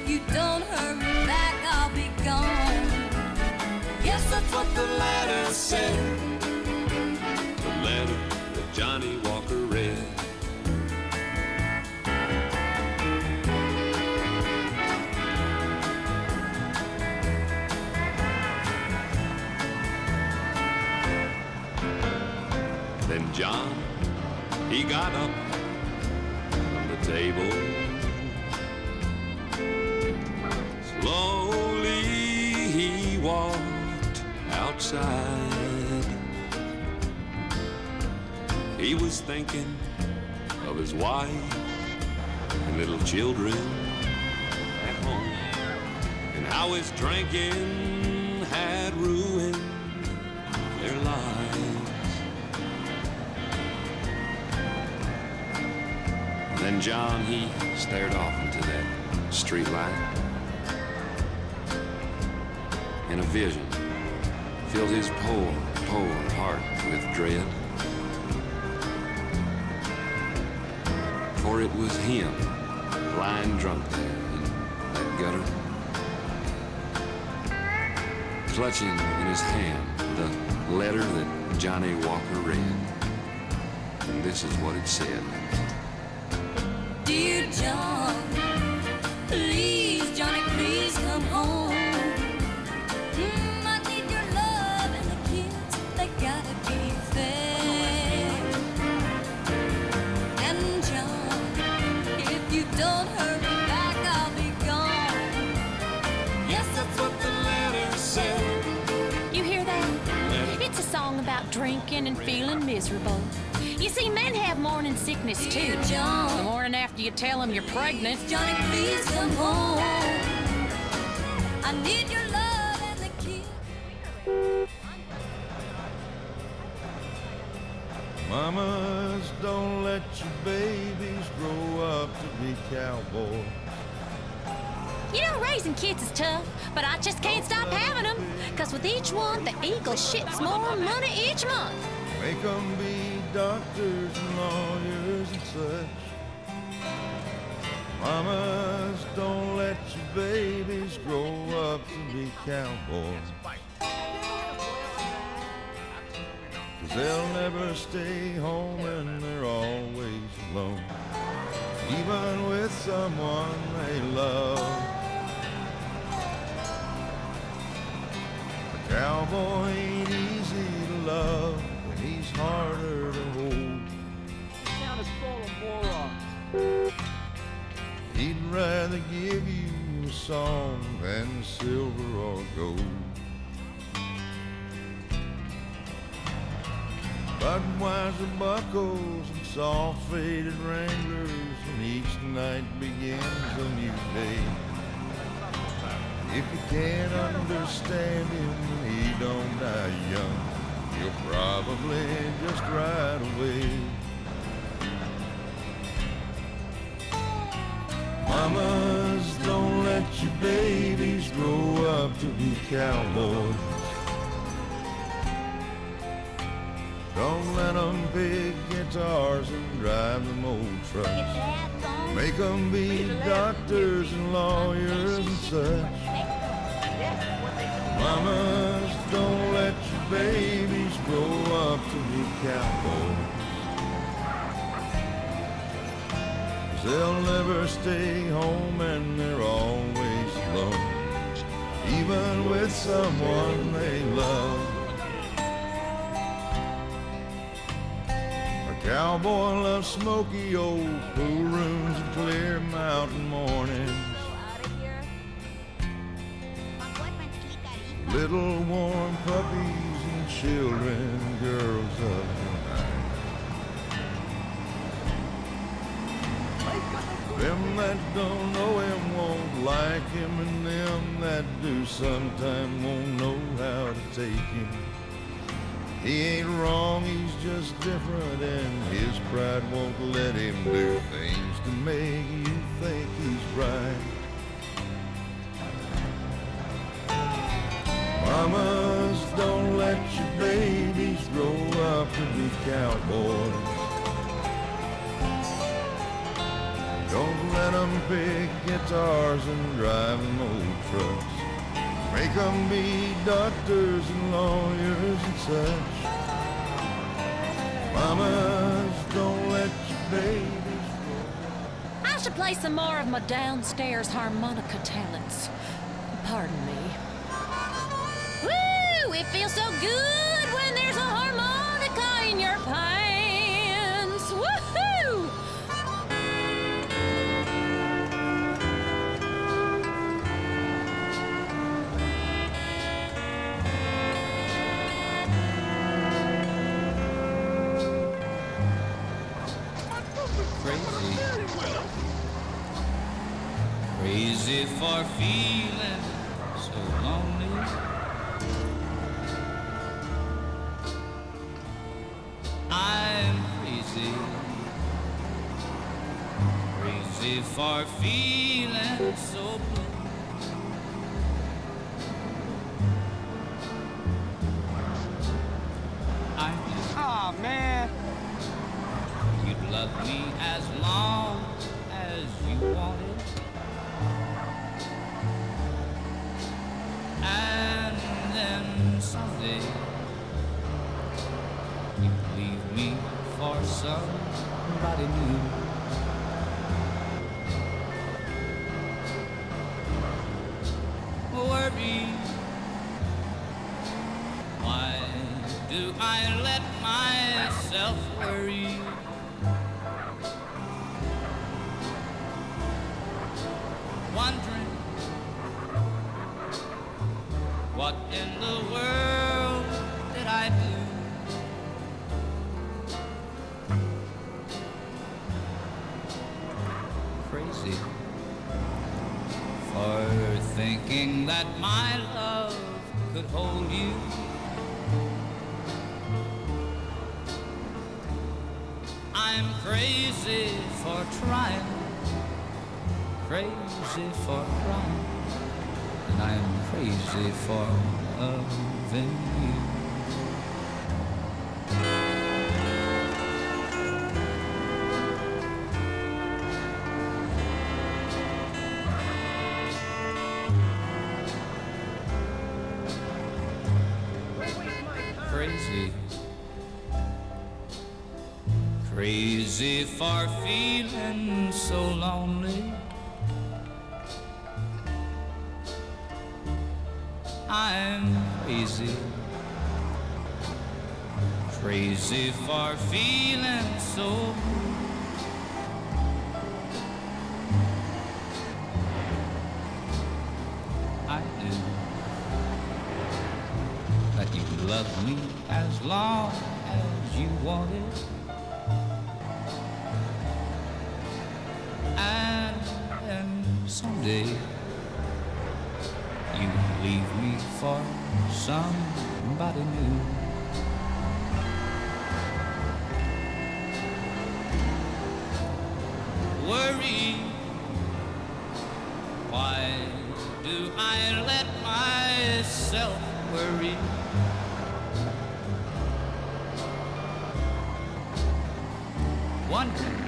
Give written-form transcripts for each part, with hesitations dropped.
If you don't hurry back, I'll be gone. Yes, that's what the letter said. The letter that Johnny Walker read. Then John, he got up from the table. Slowly he walked outside. He was thinking of his wife and little children at home, and how his drinking had ruined their lives. Then John, he stared off into that street light, and a vision filled his poor, poor heart with dread. For it was him, lying drunk there in that gutter, clutching in his hand the letter that Johnny Walker read. And this is what it said. Dear John, please, Johnny, please come home. I need your love, and the kids, they gotta be fed. And John, if you don't hurry back, I'll be gone. Yes, that's what the letter said. You hear that? It's a song about drinking and feeling miserable. You see, men have morning sickness too. Dear John, the morning after you tell them you're pregnant. Johnny, please come home. I need your love and the kids. Mamas, don't let your babies grow up to be cowboys. You know, raising kids is tough, but I just can't stop having them. 'Cause with each one, the eagle shits more money each month. Make them be doctors and lawyers and such. Mamas, don't let your babies grow up to be cowboys. 'Cause they'll never stay home and they're always alone, even with someone they love. A cowboy ain't easy to love. He's harder to hold. This town is full of morons. He'd rather give you a song than silver or gold. Budweiser buckles and soft faded Wranglers, and each night begins a new day. If you can't understand him, he don't die young. You'll probably just ride away. Mamas, don't let your babies grow up to be cowboys. Don't let them pick guitars and drive them old trucks. Make them be doctors and lawyers and such. Mamas, don't let your babies grow up to be cowboys. 'Cause they'll never stay home and they're always alone, even with someone they love. A cowboy loves smoky old pool rooms and clear mountain mornings. Little warm puppies and children, girls of the night. Them that don't know him won't like him, and them that do sometime won't know how to take him. He ain't wrong, he's just different, and his pride won't let him do things to make you think he's right. Mamas, don't let your babies grow up to be cowboys. Don't let let 'em pick guitars and drive 'em old trucks. Make 'em be doctors and lawyers and such. Mamas, don't let your babies grow. I should play some more of my downstairs harmonica talents. Pardon me. Woo! It feels so good when there's a harmonica in your pants. Woohoo! Crazy for feeling so lonely. I'm crazy, crazy for feeling so blue. I knew Aw, man. you'd love me as long as you wanted. And then someday you leave me for somebody new. Worry, why do I let myself worry? Wondering what in the world did I do? Crazy for thinking that my love could hold you. I'm crazy for trying, crazy for crying, and I'm crazy for loving you. Crazy, crazy for feeling so lonely. I'm crazy, crazy for feeling so blue. I knew that you loved me as long as you wanted. And then someday you leave me for somebody new. Worry, why do I let myself worry? Wondering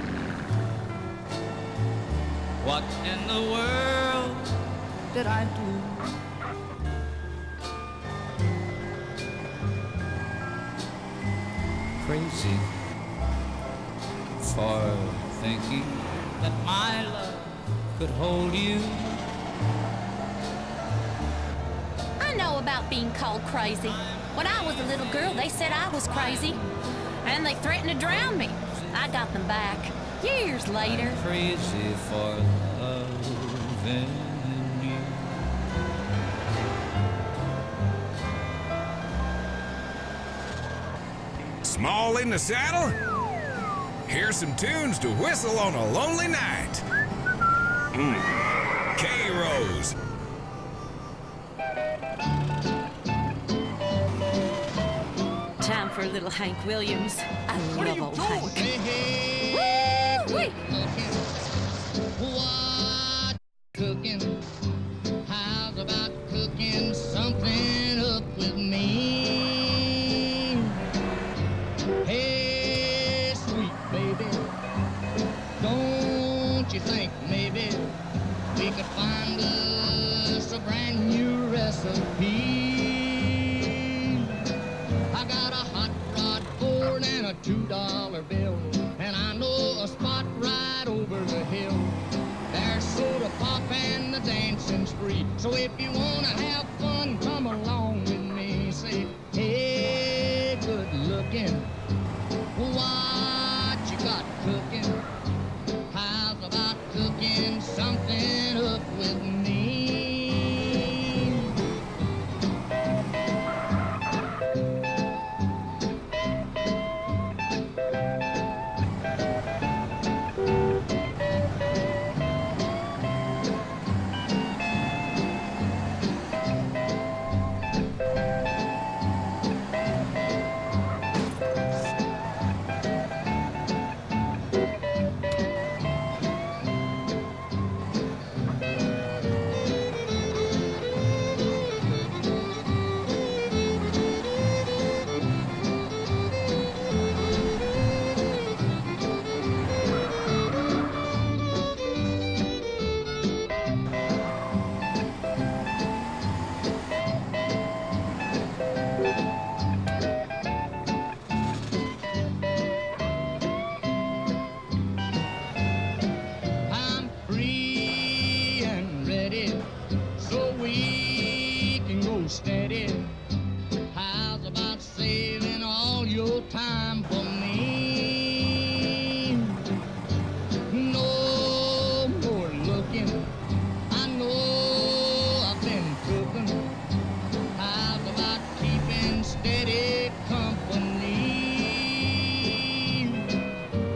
what in the world did I do? Crazy for thinking that my love could hold you. I know about being called crazy. When I was a little girl, they said I was crazy, and they threatened to drown me. I got them back years later. I'm crazy for loving you. Small in the saddle? Here's some tunes to whistle on a lonely night. K-Rose. Time for a little Hank Williams. I love old Hank. Woo-wee! What cooking? How's about cooking something up with me? Hey, sweet baby, don't you think maybe ready, we could find us a brand new recipe. I got a hot rod Ford and a $2 bill, and I know a spot right over the hill. There's soda pop and the dancing's free. So if you wanna have fun, come along with me. Say, hey, good looking, what you got cooking? How's about cooking something up with me? I'm free and ready, so we can go steady. How's about saving all your time for me? No more looking, I know I've been cooking. How's about keeping steady company?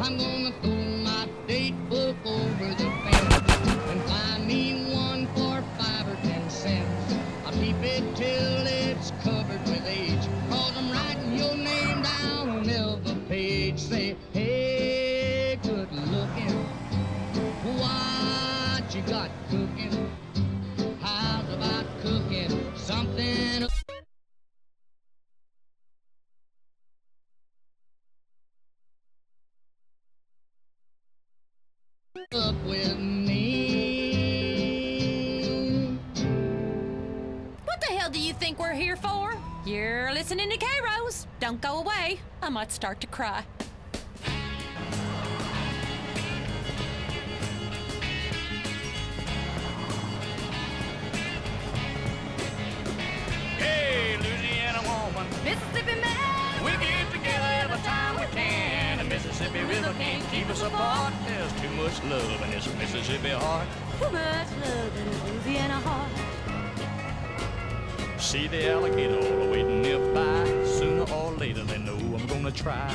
I'm gonna throw my date book over the fence and find me one for 5 or 10 cents. I'll keep it till it's covered with age, 'cause I'm writing your name down on every page. Say, hey, good looking, what you got cooking? How's about cooking something up with me? What the hell do you think we're here for? You're listening to Krose. Don't go away. I might start to cry. Hey, Louisiana woman, Mississippi man, we get together every time we can. The Mississippi River can't keep us apart. There's too much love in this Mississippi heart. too much love in a Louisiana heart. See the alligator all waiting nearby. Sooner or later they know I'm gonna try.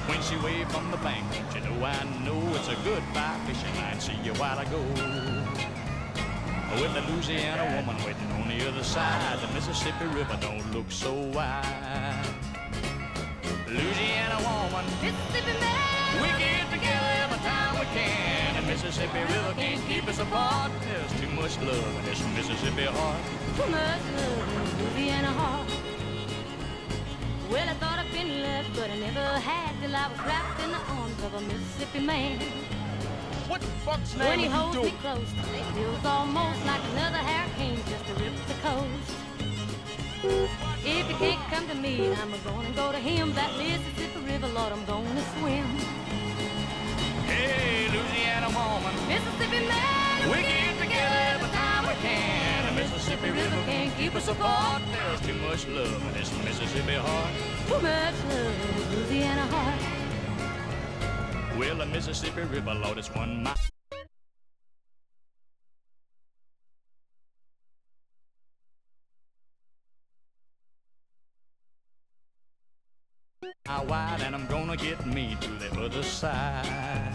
When she waved from the bank, don't you know I know it's a goodbye fishing line. See you while I go. With the Louisiana woman waiting on the other side, the Mississippi River don't look so wide. Louisiana woman, Mississippi man, we get together every time we can. The Mississippi River can't keep us apart. There's too much love in this Mississippi heart. too much love in a Louisiana heart. Well, I thought I'd been left, but I never had till I was wrapped in the arms of a Mississippi man. What the fuck's When he holds me close, it feels almost like another hurricane just to rip the coast. If he can't come to me, I'm gonna go to him. That Mississippi River, Lord, I'm gonna swim. Hey, Louisiana woman, Mississippi man, we get together every time we can. The Mississippi River can't keep us apart. There's too much love in this Mississippi heart. too much love in a Louisiana heart. Well, the Mississippi River, Lord, it's 1 mile wide, and I'm gonna get me to the other side.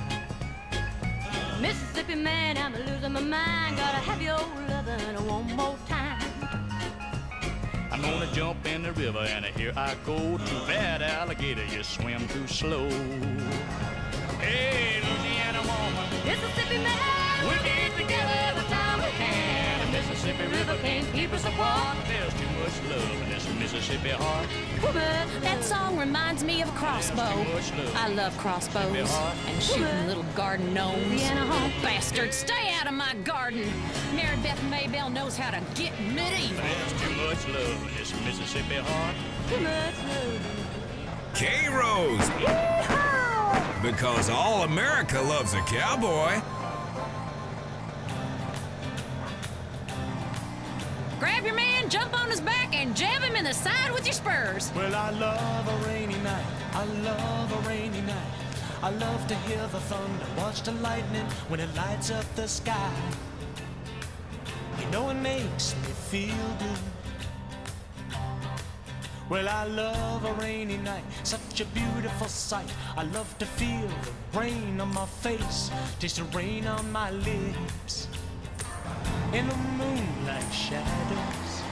Mississippi man, I'm losing my mind. Gotta have your lovin' one more time. I'm gonna jump in the river, and here I go. Too bad, alligator, you swim too slow. Hey, Louisiana woman, Mississippi man, we get together every time we can. The Mississippi River can't keep us apart. There's too much love in this Mississippi heart. That song reminds me of a crossbow. I love crossbows and shooting little garden gnomes. Bastard, stay out of my garden. Mary Beth Maybelle knows how to get medieval. There's too much love in this Mississippi heart. Too much love. K-Rose. Because all America loves a cowboy. Grab your man, jump on his back, and jab him in the side with your spurs. Well, I love a rainy night. I love a rainy night. I love to hear the thunder, watch the lightning when it lights up the sky. You know it makes me feel good. Well, I love a rainy night, such a beautiful sight. I love to feel the rain on my face, taste the rain on my lips. In the moonlight shadows,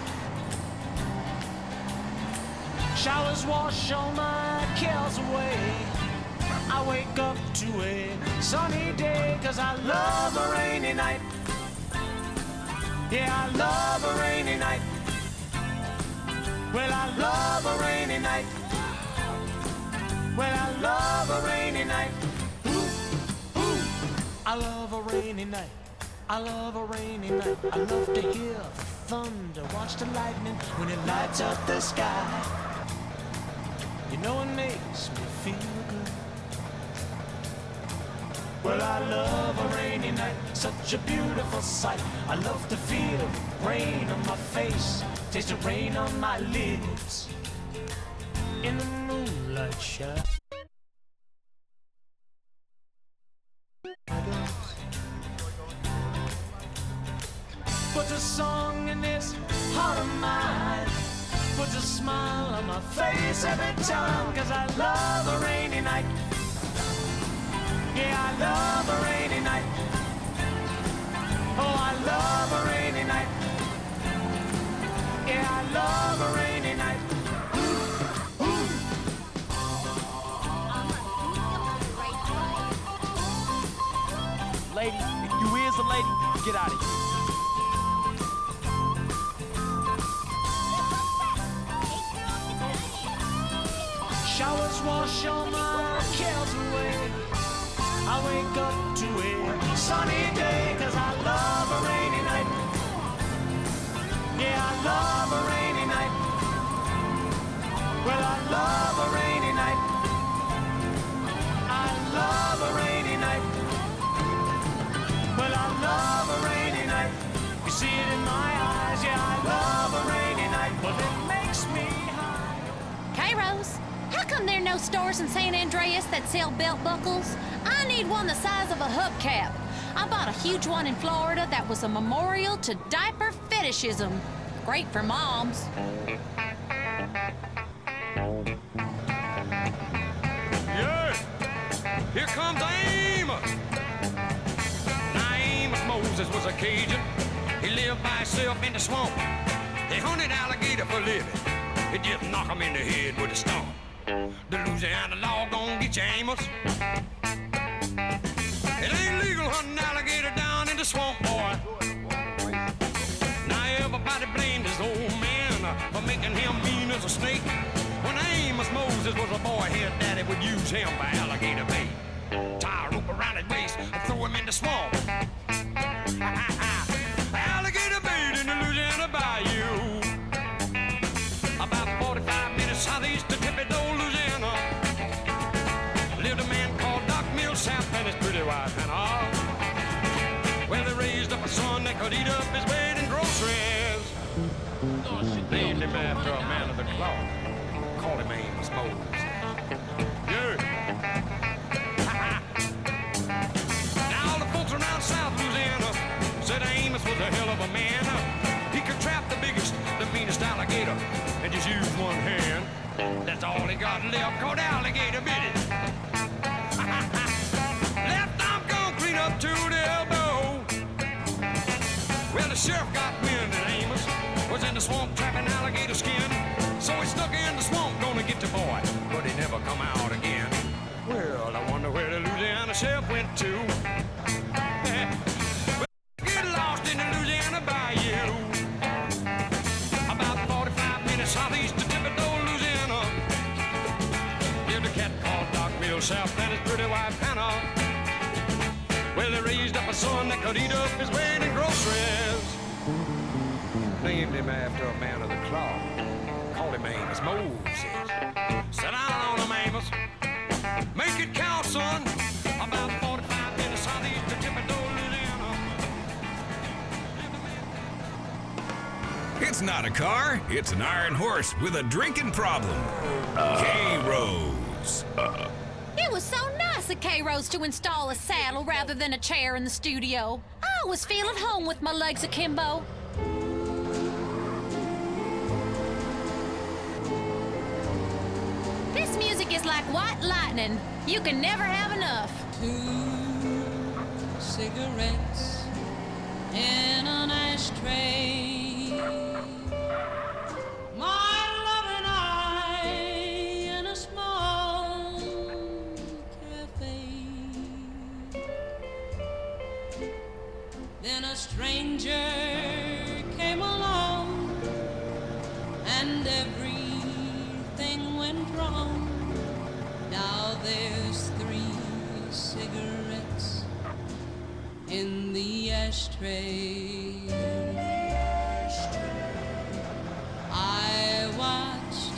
showers wash all my cares away. I wake up to a sunny day, 'cause I love a rainy night. Yeah, I love a rainy night. Well, I love a rainy night. Well, I love a rainy night. Ooh, ooh. I love a rainy night. I love a rainy night. I love to hear the thunder, watch the lightning when it lights up the sky. You know it makes me feel good. Well, I love a rainy night, such a beautiful sight. I love to feel the rain on my face, taste the rain on my lips. In the moonlight shadows. Puts a song in this heart of mine, puts a smile on my face every time, 'cause I love a rainy night. Yeah, I love a rainy night. Oh, I love a rainy night. Yeah, I love a rainy night. Ooh, ooh. Lady, if you is a lady, get out of here. Showers wash all my cares away. I wake up to a sunny day, 'cause I love a rainy night. Yeah, I love a rainy night. Well, I love a rainy night. I love a rainy night. Well, I love a rainy night. You see it in my eyes. Yeah, I love a rainy night. Well, it makes me high. K-Rose, how come there are no stores in San Andreas that sell belt buckles? I need one the size of a hubcap. I bought a huge one in Florida that was a memorial to diaper fetishism. Great for moms. Yeah, here comes Amos. Now Amos Moses was a Cajun. He lived by himself in the swamp. They hunted alligator for living. It just knock him in the head with a stump. The Louisiana law gon' get you, Amos. It ain't legal hunting alligator down in the swamp, boy. Now everybody blamed his old man for making him mean as a snake. When Amos Moses was a boy, his daddy would use him for alligator bait. Tie a rope around his waist and throw him in the swamp. Alligator bait in the Louisiana bayou. About 45 minutes southeast of Tippy-Toe, Louisiana, lived a man called Doc Millsap and his pretty wife Hannah. Well, they raised up a son that could eat up his weight in groceries. Named him after a man of the cloth. Called him Amos Moses. Yeah. Now all the folks around South Louisiana said Amos was a hell of a man. He could trap the biggest, the meanest alligator and just use one hand. That's all he got left, called alligator bit it. Left arm gone clean up to the elbow. Well, the sheriff got wind that Amos was in the swamp trapping alligator skin. So he snuck in the swamp, gonna get the boy, but he never come out again. Well, I wonder where the Louisiana sheriff went to. Get lost in the Louisiana bayou. About 45 South and his pretty wife Hannah. Well, they raised up a son that could eat up his weight in groceries. Named him after a man of the cloth. Called him Amos Moses. Sit down on him, Amos. Make it count, son. About 45 minutes southeast of Thibodaux, Louisiana. It's not a car, it's an iron horse with a drinking problem. K-Rose. It was so nice of K-Rose to install a saddle rather than a chair in the studio. I always feel at home with my legs akimbo. This music is like white lightning. You can never have enough. 2 cigarettes in an ashtray. My love and I in a small cafe. Then a stranger came along and everything went wrong. Now there's 3 cigarettes in the ashtray. I watched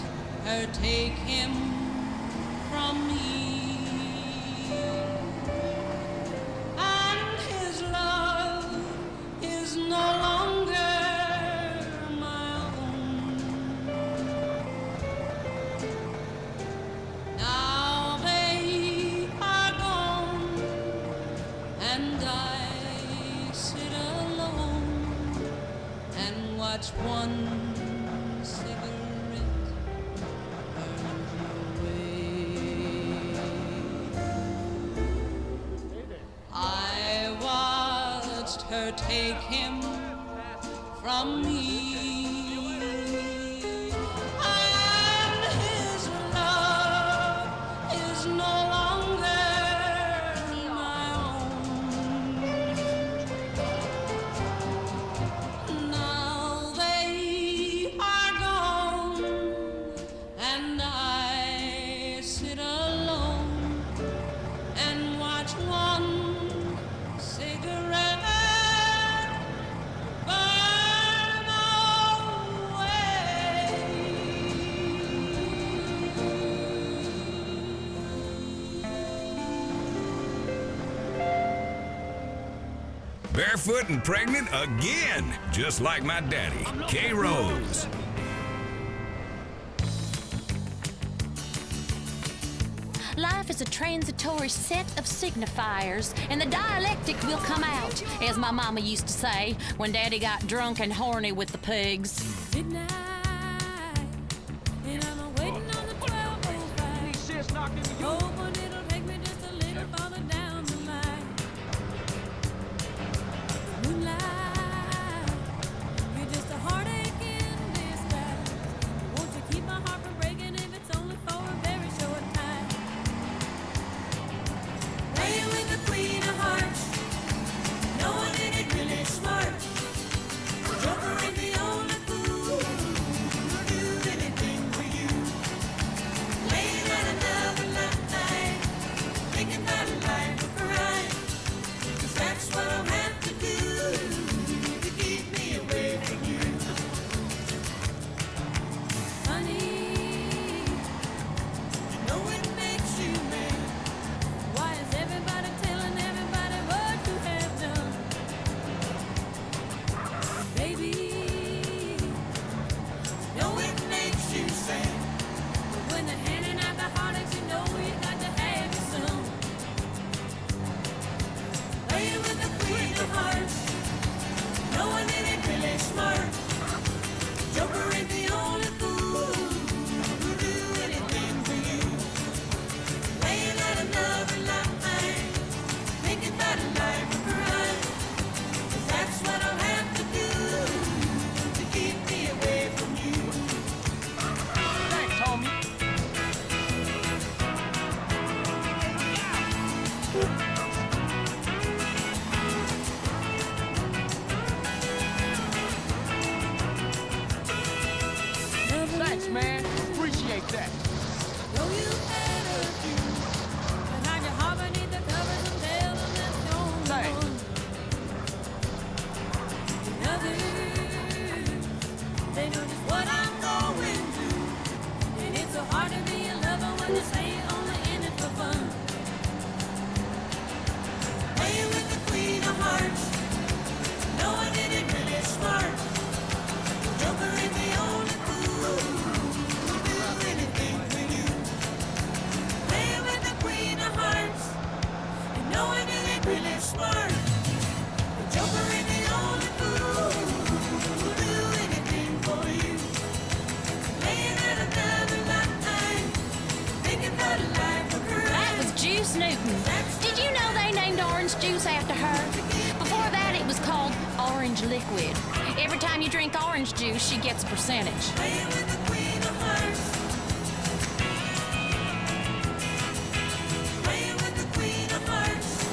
her take him from me, and his love is no longer my own. Now they are gone, and I sit alone and watch one cigarette burn away. I watched her take him from me, and his love is no longer my own. Now they are gone, and I sit alone and watch one cigarette burn Barefoot and pregnant again, just like my daddy, K-Rose. Life is a transitory set of signifiers, and the dialectic will come out, as my mama used to say when Daddy got drunk and horny with the pigs. Midnight, and I'm waiting on the 12:05. Hoping it'll take me just a little farther down the line. Moonlight, you're just a heartache in disguise. Won't you keep my heart from breaking if it's only for a very short time? Playing with the queen of hearts, no one in it really smart. Joker ain't the only fool. orange liquid. Every time you drink orange juice, she gets a percentage. Playing with the queen of hearts. Playing with the queen of hearts.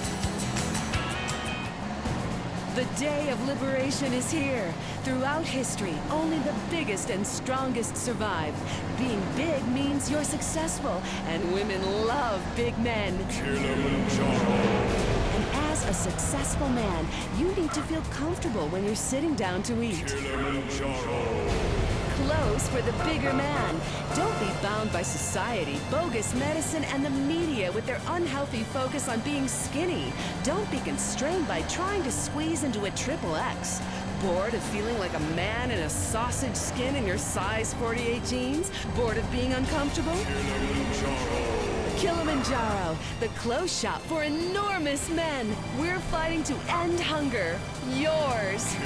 The day of liberation is here. Throughout history, only the biggest and strongest survive. Being big means you're successful, and women love big men. And as a successful man, you need to feel comfortable when you're sitting down to eat. Clothes for the bigger man. Don't be bound by society, bogus medicine, and the media with their unhealthy focus on being skinny. Don't be constrained by trying to squeeze into a XXX. Bored of feeling like a man in a sausage skin in your size 48 jeans? Bored of being uncomfortable? Kilimanjaro, the clothes shop for enormous men. We're fighting to end hunger. Yours.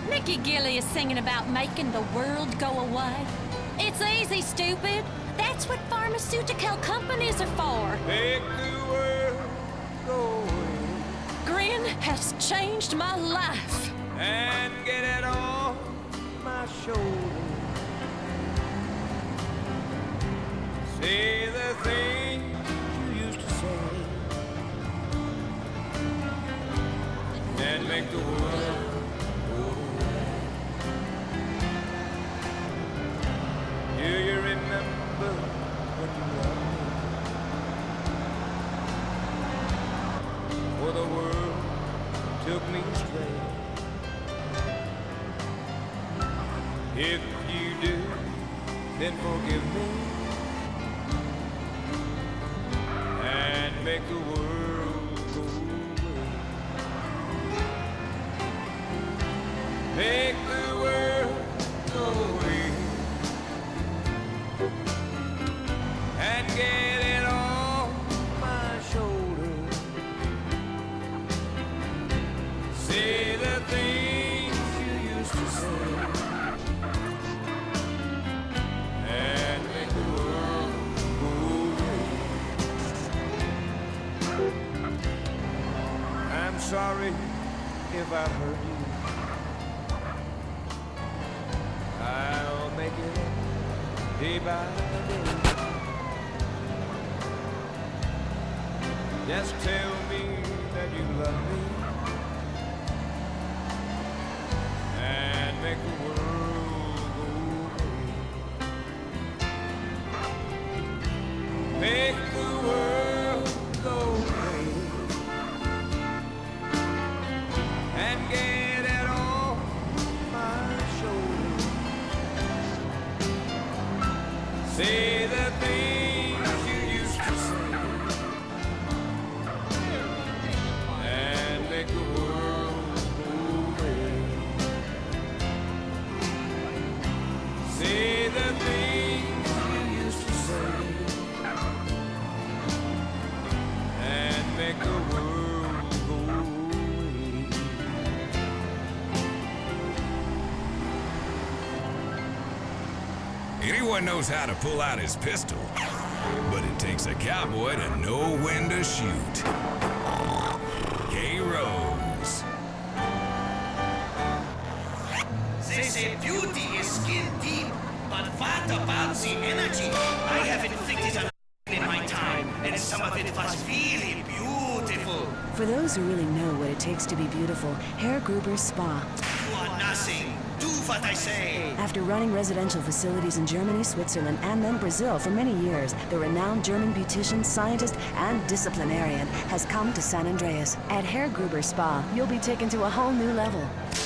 Mickey Gilley is singing about making the world go away. It's easy, stupid. That's what pharmaceutical companies are for. Make the world go away Grin has changed my life. and get it off my shoulder. Say the things you used to say and make the world go away. Do you remember when you loved me? For the world took me astray. If you do, then forgive me and make the world go away. Make the world go away and get it off my shoulder. Say the things you used to say and make the world go away. I'm sorry if I hurt you. I'll make it up day by day. Just tell me that you love me and make the world go away. Make the world go away and get it off my shoulders. Say the things you used to say and make the world go away. Say the things you used to say and make the world go away. Anyone knows how to pull out his pistol, but it takes a cowboy to know when to shoot. Krose. They say beauty is skin deep, but what about the energy? I have inflicted a in my time, and some of it was really beautiful. For those who really know what it takes to be beautiful, Grber Spa. You are nothing. Do what I say. After running residential facilities in Germany, Switzerland, and then Brazil for many years, the renowned German beautician, scientist, and disciplinarian has come to San Andreas. At Grber Spa, you'll be taken to a whole new level.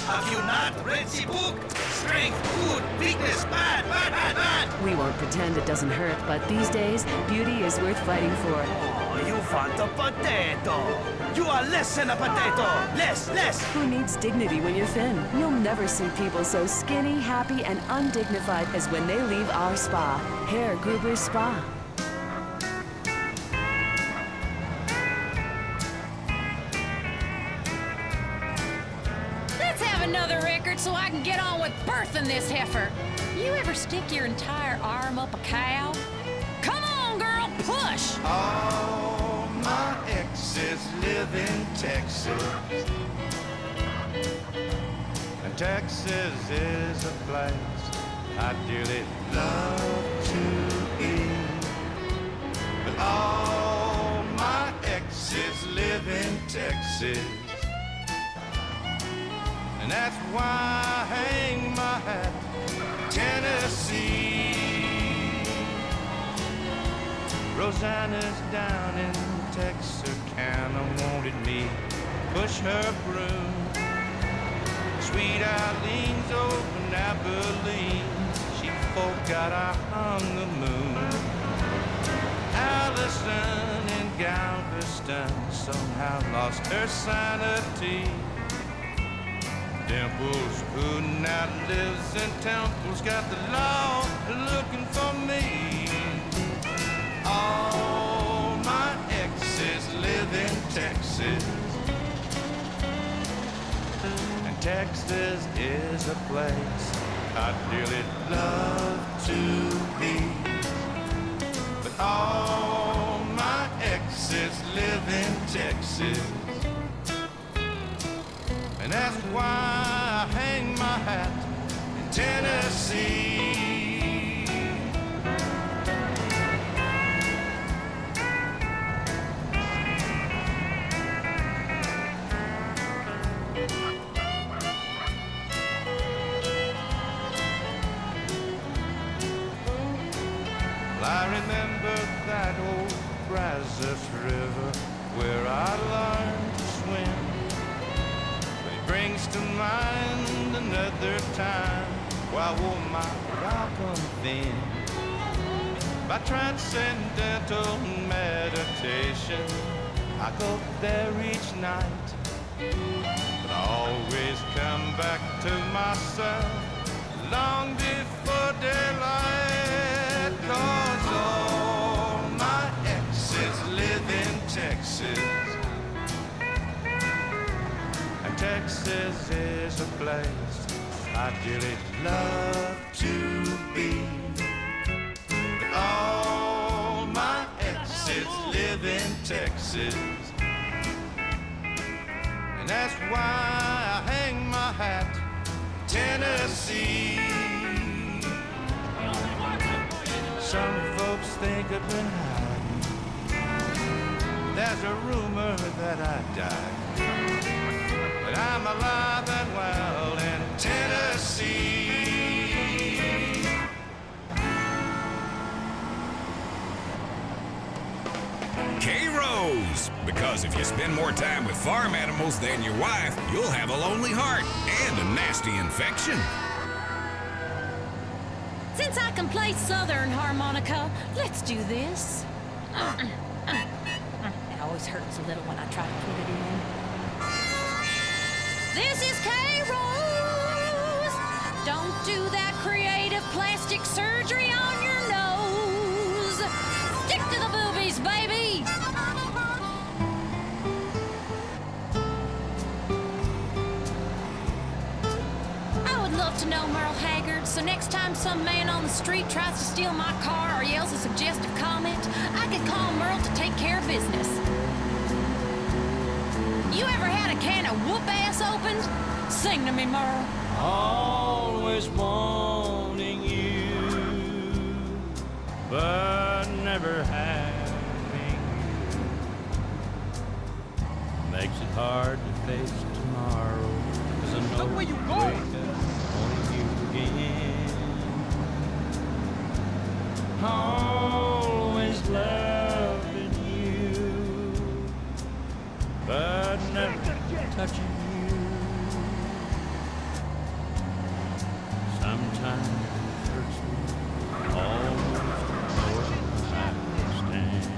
Have you not read the book? Strength, good, weakness, bad, bad, bad, bad. We won't pretend it doesn't hurt, but these days, beauty is worth fighting for. Oh, you want a potato. You are less than a potato. Less, less. Who needs dignity when you're thin? You'll never see people so skinny, happy, and undignified as when they leave our spa. Grber Spa. Let's have another record so I can get on with birthing this heifer. You ever stick your entire arm up a cow? Come on, girl, push! All my exes live in Texas, and Texas is a place I dearly love to be. But all my exes live in Texas, and that's why I hang my hat in Tennessee. Rosanna's down in Texarkana wanted me push her broom. Sweet Eileen's over in Abilene, she forgot I hung the moon. Allison in Galveston somehow lost her sanity. Dimples, who now lives in Temple's got the law looking for me. All my exes live in Texas, and Texas is a place I'd dearly love to be. But all my exes live in Texas, and that's why I hang my hat in Tennessee. I remember that old Brazos River where I learned to swim. It brings to mind another time where I wore my welcome thin. By transcendental meditation, I go there each night, but I always come back to myself long before daylight. 'Cause all my exes live in Texas, and Texas is a place I dearly love to be. But all my exes live in Texas, and that's why I hang my hat in Tennessee. Some folks think I've been hiding. There's a rumor that I died, but I'm alive and well in Tennessee. K-Rose, because if you spend more time with farm animals than your wife, you'll have a lonely heart and a nasty infection. Since I can play Southern harmonica, let's do this. It always hurts a little when I try to put it in. This is K-Rose. Don't do that creative plastic surgery on your nose. Stick to the boobies, baby. I would love to know Merle Haggard, so next time some man on the street tries to steal my car or yells a suggestive comment, I could call Merle to take care of business. You ever had a can of whoop-ass opened? Sing to me, Merle. Always wanting you, but never having you makes it hard to face tomorrow. 'Cause I know Look where you going. Only you again. Always loving you, but never touching you. Sometimes it hurts me almost more than I understand.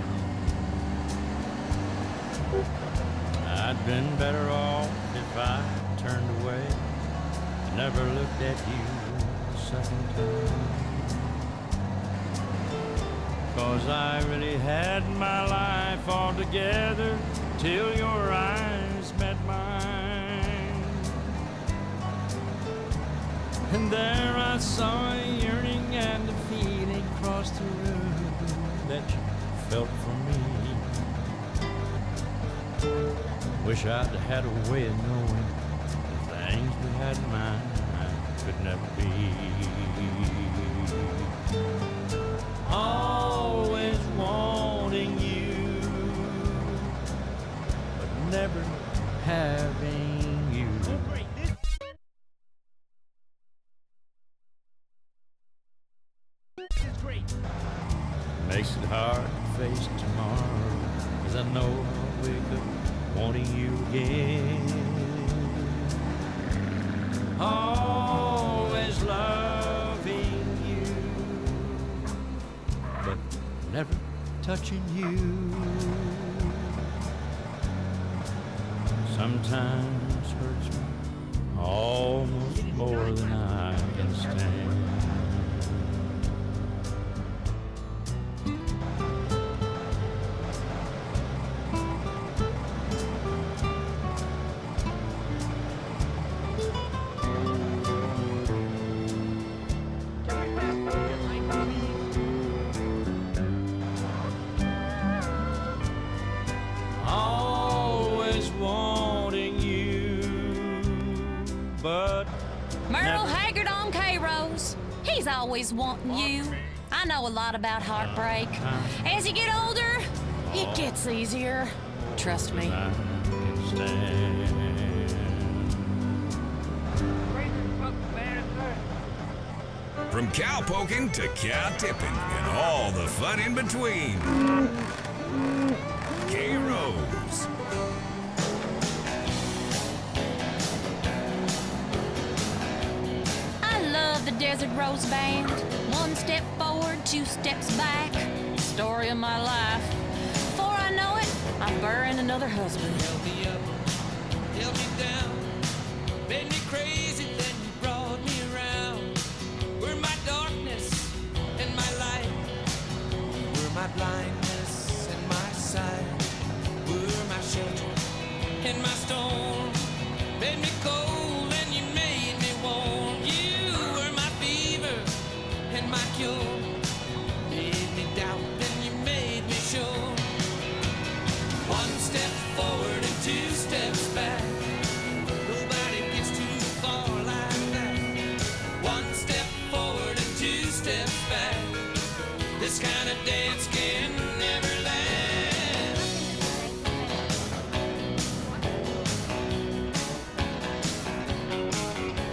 I'd been better off if I turned away and never looked at you a second time. 'Cause I really had my life all together till your eyes met mine. And there I saw a yearning and a feeling cross the room that you felt for me. Wish I'd had a way of knowing the things we had in mind could never be. Always wanting you, but never having you. This is great. Makes it hard to face tomorrow, 'cause I know I'll wake up wanting you again. Always loving you, but never touching you. Sometimes hurts me almost more than I can stand. Always wanting you, but Merle Haggard on Krose. He's always wanting you. I know a lot about heartbreak. As you get older, it gets easier. Trust me. I can stand. From cow poking to cow tipping and all the fun in between. Krose. I love the Desert Rose Band. One step forward, two steps back. Story of my life. Before I know it, I'm burying another husband. Held me up, held me down, made me crazy, then you brought me around. Were my darkness and my light, were my blindness and my sight, were my shelter and my storm. Made me cold and you made me warm. You were my fever and my cure. Made me doubt and you made me sure. One step forward and two steps back. Nobody gets too far like that. One step forward and two steps back. This kind of dance can never last.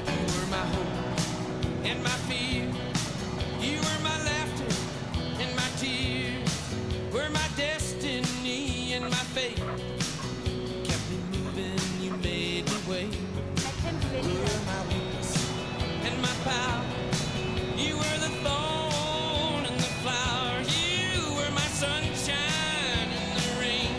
You were my hope and my fear. You were my laughter and my tears. Were my destiny and my fate. Kept me moving, you made me wait. You were my weakness and my power. You were the thorn and the flower. You were my sunshine and the rain.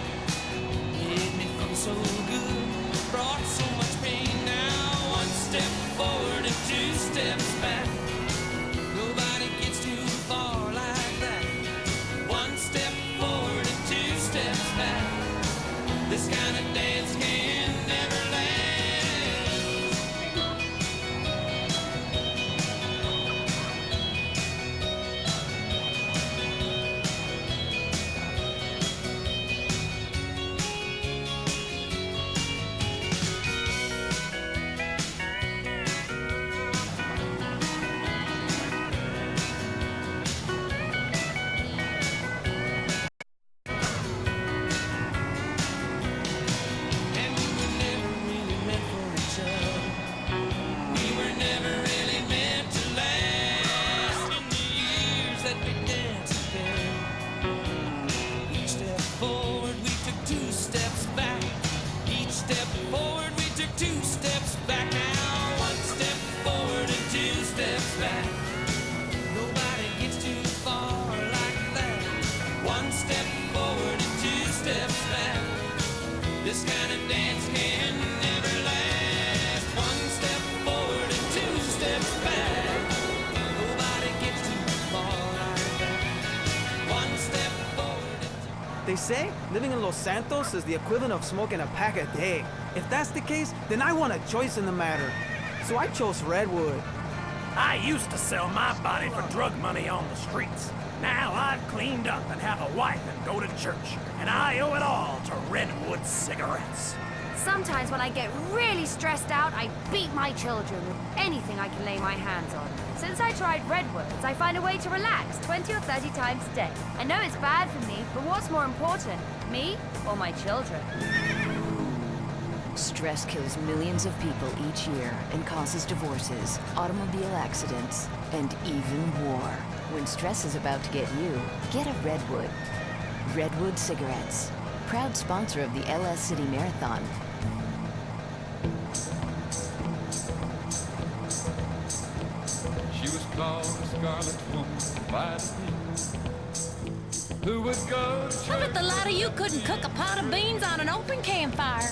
Made me feel so good, brought so much pain. Now one step forward and two steps back. Nobody gets too far like that. One step forward and two steps back. This kind of dance can never last. And we were never really meant for each other. We were never really meant to last. In the years that we danced together, each step forward we took two steps back. Each step forward we took two steps back. Now one step forward and two steps back. Nobody gets too far like that. One step forward and two steps back. This kind of dance can never last. One step forward and two steps back. Nobody gets too far like that. One step forward and They say living in Los Santos is the equivalent of smoking a pack a day. If that's the case, then I want a choice in the matter. So I chose Redwood. I used to sell my body for drug money on the streets. Now I've cleaned up and have a wife and go to church, and I owe it all to Redwood cigarettes. Sometimes when I get really stressed out, I beat my children with anything I can lay my hands on. Since I tried Redwoods, I find a way to relax 20 or 30 times a day. I know it's bad for me, but what's more important, me or my children? Stress kills millions of people each year and causes divorces, automobile accidents, and even war. When stress is about to get you, get a Redwood. Redwood cigarettes. Proud sponsor of the LS City Marathon. She was called a Scarlet Woman by the people who would go to church. I bet the lot of you couldn't cook a pot of beans on an open campfire.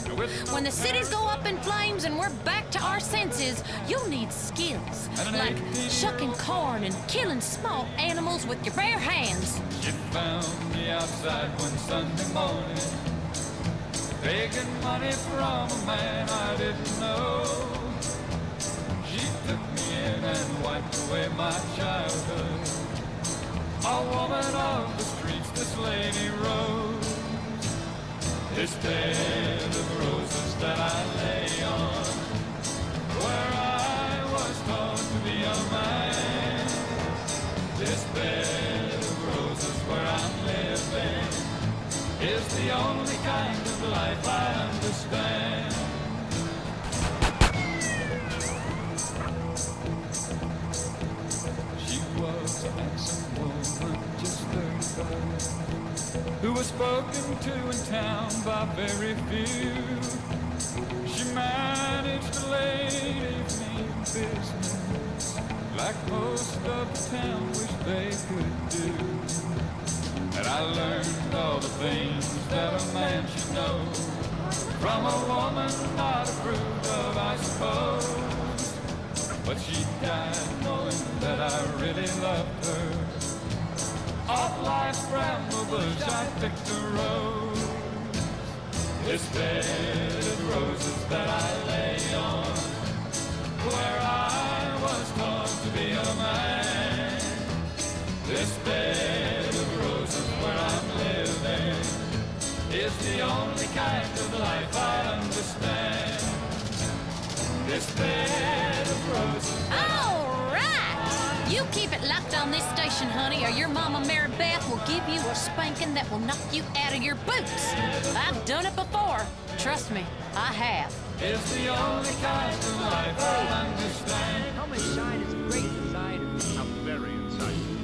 When the cities go up in flames and we're back to our senses, you'll need skills, like shucking corn and killing small animals with your bare hands. She found me outside one Sunday morning, begging money from a man I didn't know. She took me in and wiped away my childhood. A woman of the streets, this lady Rose. This bed of roses that I lay on, where I was taught to be a man. This bed of roses where I'm living is the only kind of life I understand. She was an handsome woman, just 35, who was spoken to in town by very few. She managed a late evening business like most of the town wish they could do. And I learned all the things that a man should know from a woman not approved of, I suppose. But she died knowing that I really loved her. Off life's bramble bush I picked a rose. This bed of roses that I lay on, where I was taught to be a man. This bed of roses where I'm living is the only kind of life I understand. This bed of roses. All right! You keep it locked on this station, honey, or your mama Mary Beth will give you a spanking that will knock you out of your boots. I've done it before. Trust me, I have. It's the only kind of life I understand. Come and shine is a great designer. I'm very insightful.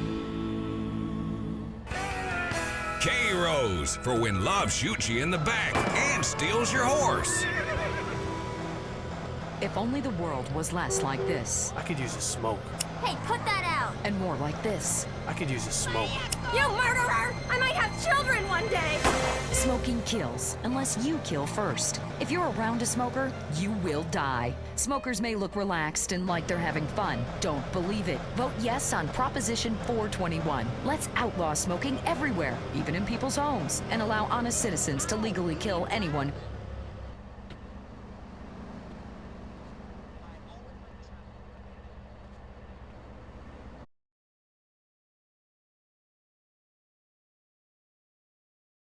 K-Rose for when love shoots you in the back and steals your horse. If only the world was less like this. I could use a smoke. Hey, put that out! And more like this. I could use a smoke. You murderer! I might have children one day! Smoking kills, unless you kill first. If you're around a smoker, you will die. Smokers may look relaxed and like they're having fun. Don't believe it. Vote yes on Proposition 421. Let's outlaw smoking everywhere, even in people's homes, and allow honest citizens to legally kill anyone